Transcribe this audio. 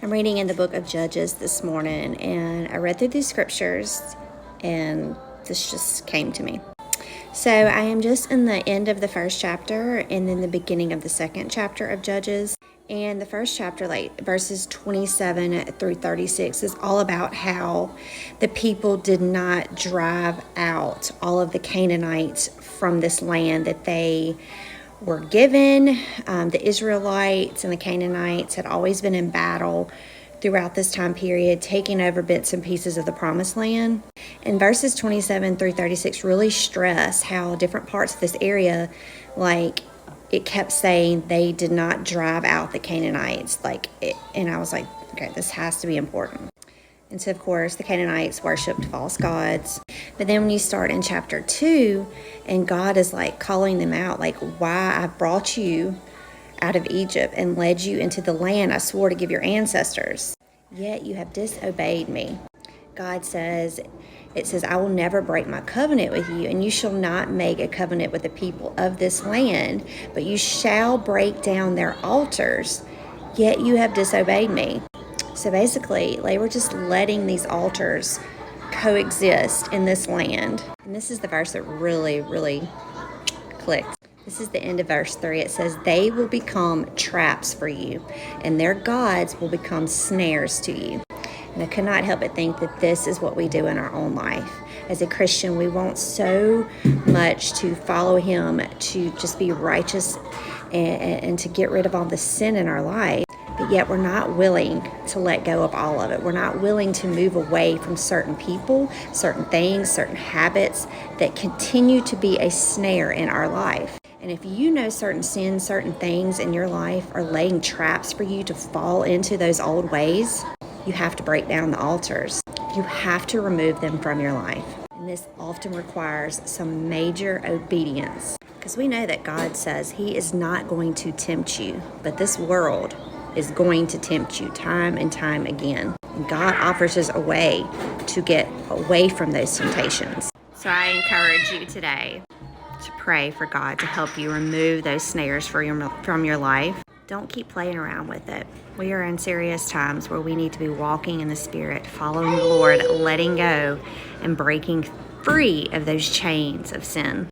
I'm reading in the book of Judges this morning, and I read through these scriptures, and this just came to me. So I am just in the end of the first chapter and then the beginning of the second chapter of Judges. And the first chapter, like verses 27 through 36, is all about how the people did not drive out all of the Canaanites from this land that they were given. The Israelites and the Canaanites had always been in battle throughout this time period, taking over bits and pieces of the promised land. And verses 27 through 36 really stress how different parts of this area, like it kept saying they did not drive out the Canaanites. And I was like, okay, this has to be important. And so, of course, the Canaanites worshipped false gods. But then when you start in chapter 2, and God is like calling them out, like, why I brought you out of Egypt and led you into the land I swore to give your ancestors, yet you have disobeyed me. God says, it says, I will never break my covenant with you, and you shall not make a covenant with the people of this land, but you shall break down their altars, yet you have disobeyed me. So basically, they were just letting these altars coexist in this land. And this is the verse that really, really clicked. This is the end of verse 3. It says, they will become traps for you, and their gods will become snares to you. And I could not help but think that this is what we do in our own life. As a Christian, we want so much to follow Him, to just be righteous and to get rid of all the sin in our life. But yet we're not willing to let go of all of it. We're not willing to move away from certain people, certain things, certain habits that continue to be a snare in our life. And if you know certain sins, certain things in your life are laying traps for you to fall into those old ways, you have to break down the altars. You have to remove them from your life. And this often requires some major obedience, because we know that God says He is not going to tempt you, but this world is going to tempt you time and time again. And God offers us a way to get away from those temptations. So I encourage you today to pray for God to help you remove those snares from your life. Don't keep playing around with it. We are in serious times where we need to be walking in the Spirit, following the Lord, letting go, and breaking free of those chains of sin.